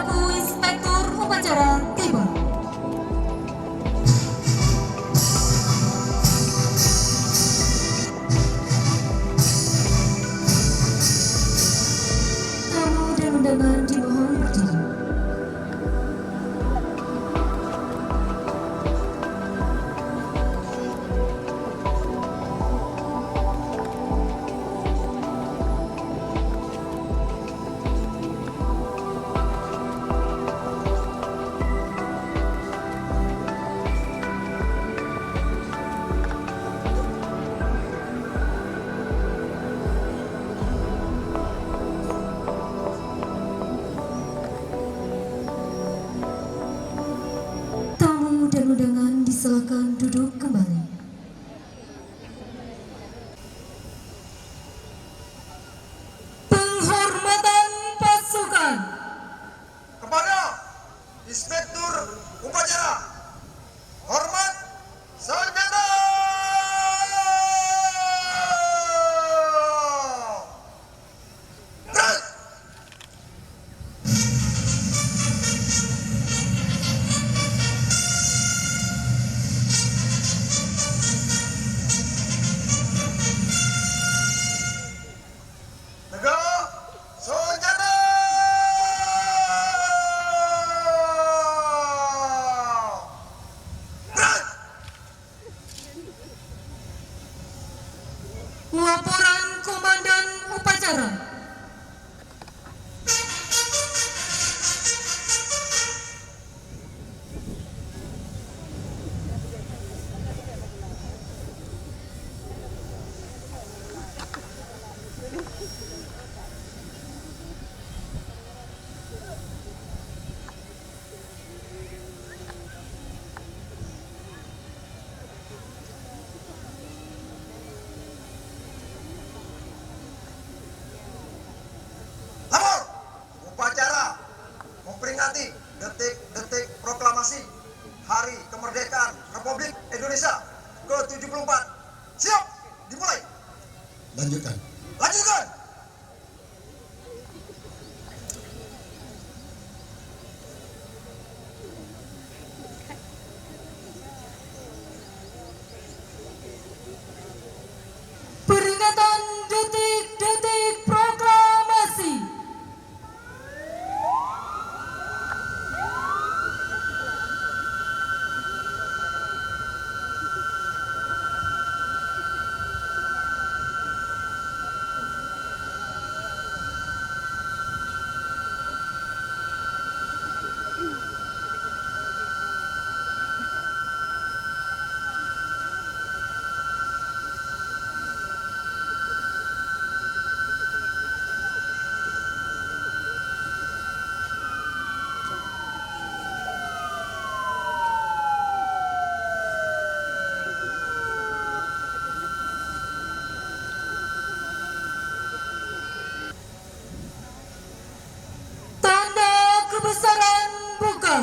selaku inspektur upacara tiba. Tamu dan undangan dimohon berdiri. Tamu dan undangan disilakan duduk kembali. Penghormatan pasukan kepada Inspektur Upacara. Hormat senjata. Gerak. Tegak senjata. Gerak. laporan komandan upacara. Lapor. Upacara memperingati detik-detik proklamasi Hari Kemerdekaan Republik Indonesia ke-74. Siap, dimulai. Lanjutkan. Lanjutkan. Peringatan detik-detik proklamasi. Tanda kebesaran buka.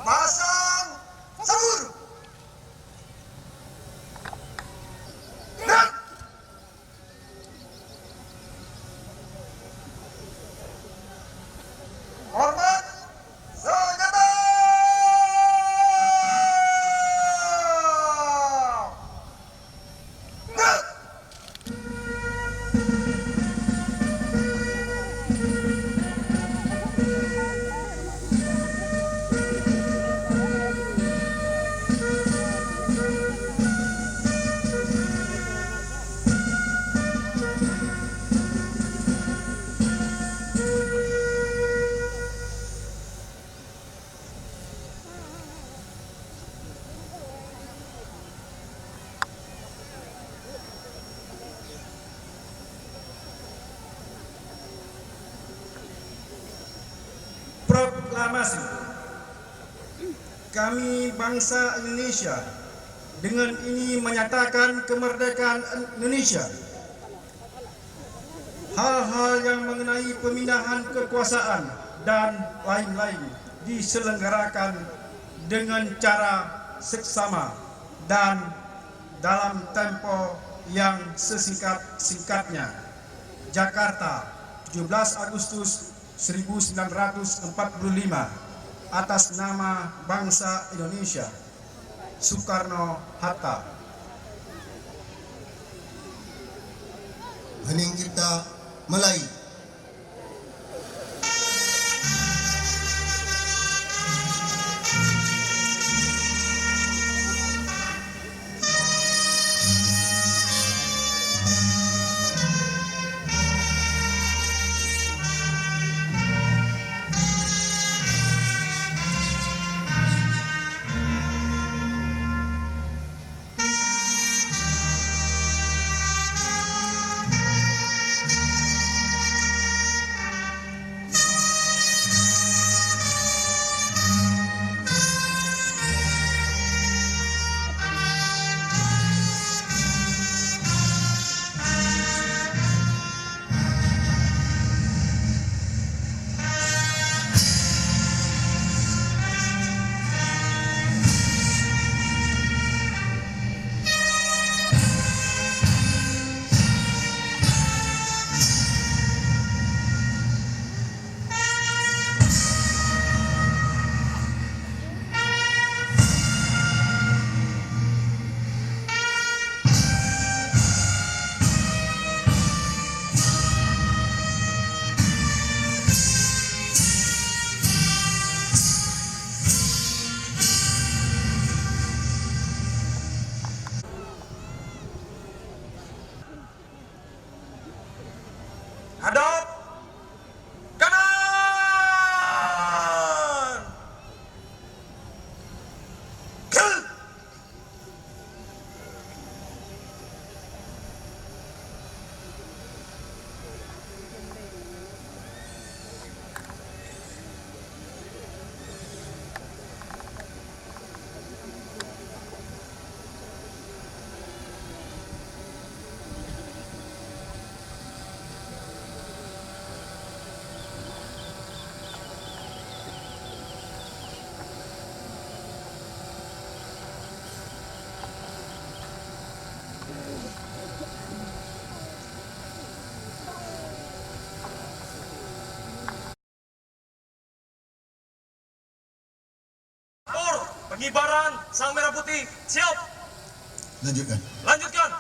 Pasang sabur. Gerak. Hormat senjata. Gerak. Proklamasi. Kami bangsa Indonesia dengan ini menyatakan kemerdekaan Indonesia. Hal-hal yang mengenai pemindahan kekuasaan dan lain-lain diselenggarakan dengan cara seksama dan dalam tempo yang sesingkat-singkatnya. Jakarta, 17 Agustus 1945 atas nama bangsa Indonesia. Soekarno-Hatta. Hening kita Melai. Hadap kanan. Kill. Pengibaran sang merah putih. Siap. Lanjutkan. Lanjutkan.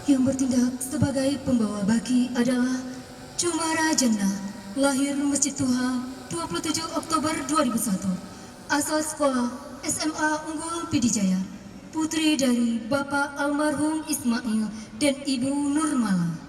Yang bertindak sebagai pembawa baki adalah Cumara Jannah, lahir Masjid Tuha 27 Oktober 2001, asal sekolah SMA Unggul Pidijaya, putri dari Bapak almarhum Ismail dan Ibu Nurmala.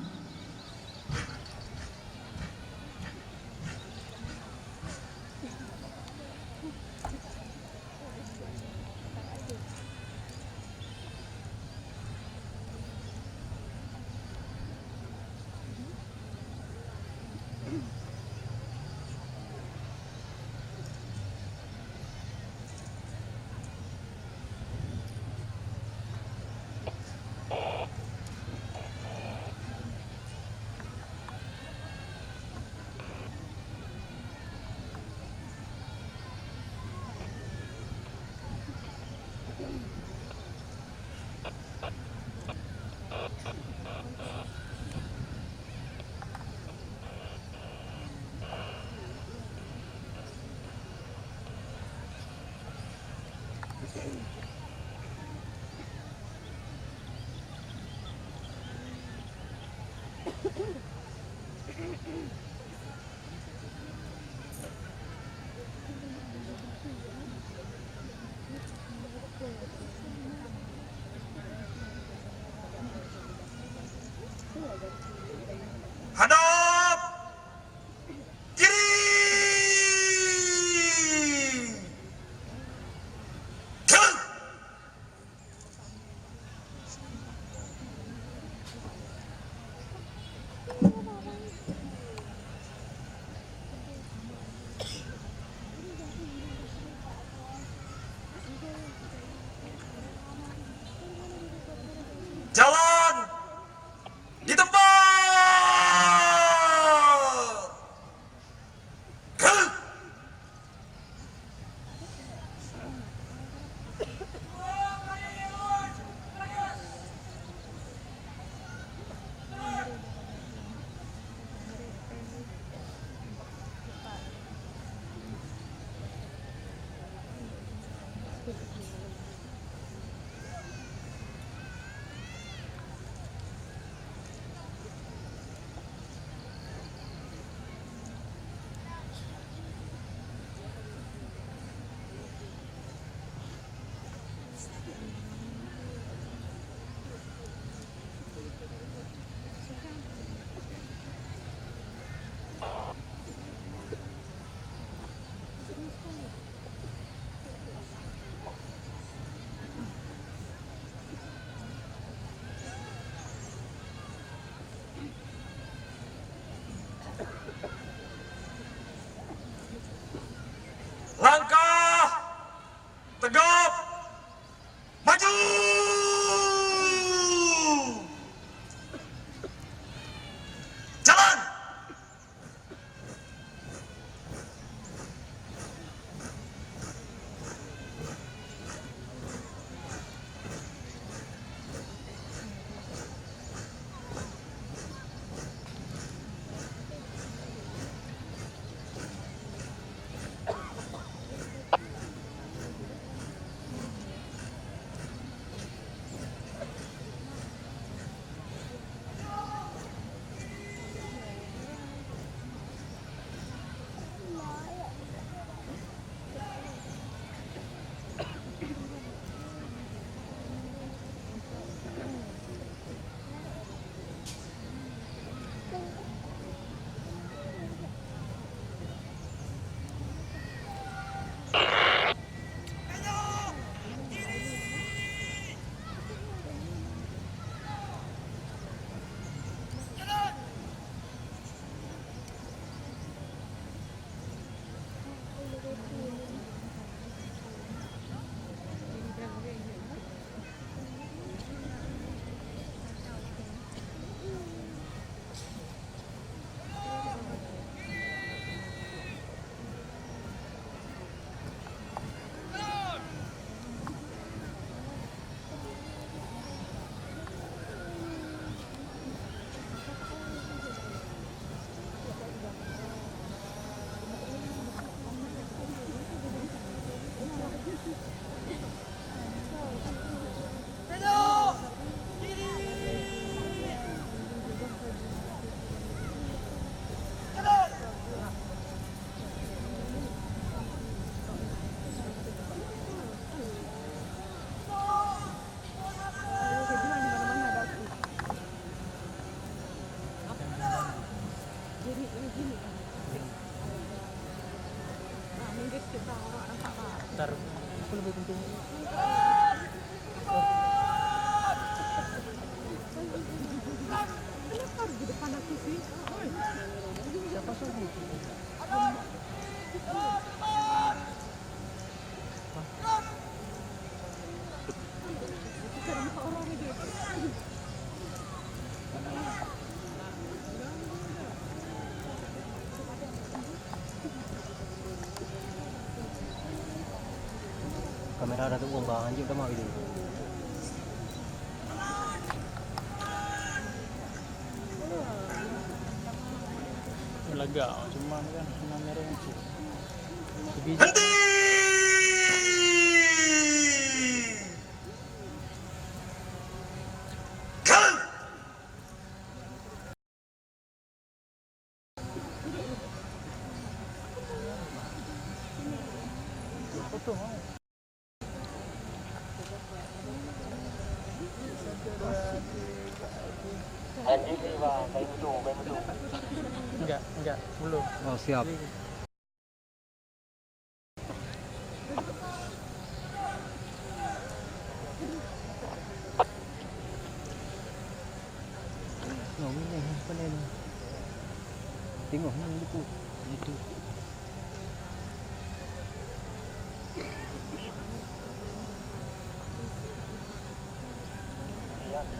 Hadap kiri. Kill. lebih penting? Siapa suruh? Kamera ada tuh uang anjing udah mau gitu. Lega, cuma kan namanya sih. Henti! Kan! Foto mau. Enggak, belum. Oh, siap. Ngomongnya apa nih? Tengok ini itu. Itu.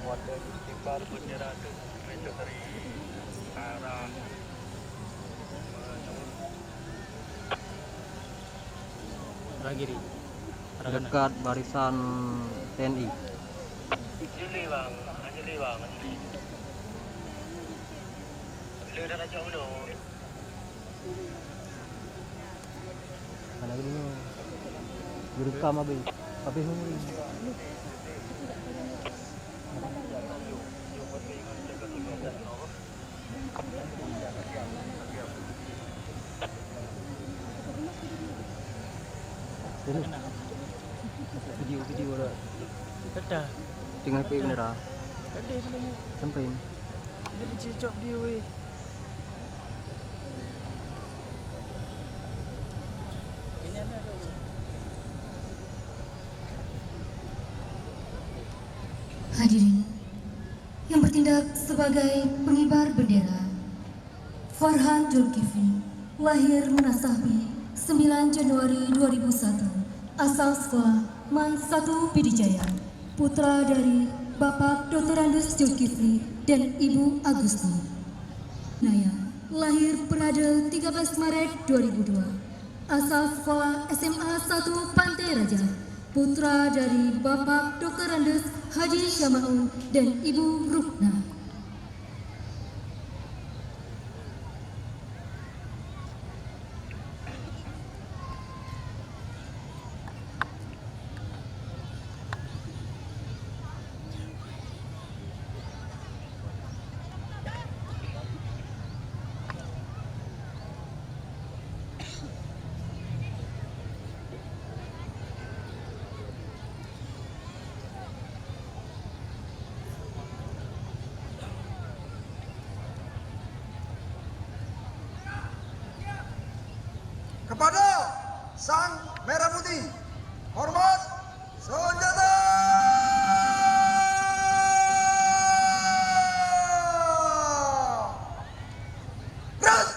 Wadah istighfar bendera itu meja dari arah lagi di dekat barisan TNI. Juli bang. Lu dah jauh dulu. Mana dulu? Direkam habis huni. Video ada. Ada. Tinggal pe bener ah. Ada sebenarnya. Sampai. Dia dicicok dia weh. Hadirin yang bertindak sebagai pengibar bendera, Farhan Zulkifli, lahir Menasahbi 9 Januari 2001, asal sekolah Man 1 Pidijaya, putra dari Bapak Dr. Andus Zulkifli dan Ibu Agusti. Naya, lahir pada 13 Maret 2002, asal sekolah SMA 1 Pantai Raja, putra dari Bapak Dr. Andes Haji Syama'u dan Ibu Rukna. Kepada Sang Merah Putih, hormat senjata. Keras.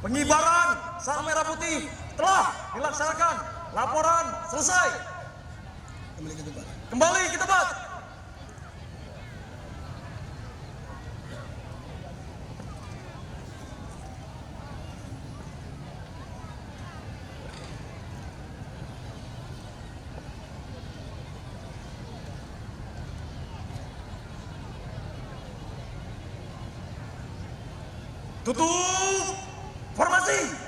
Pengibaran sang merah putih telah dilaksanakan. Laporan selesai. Kembali ke tempat. Kembali ke tempat. Tutup formasi.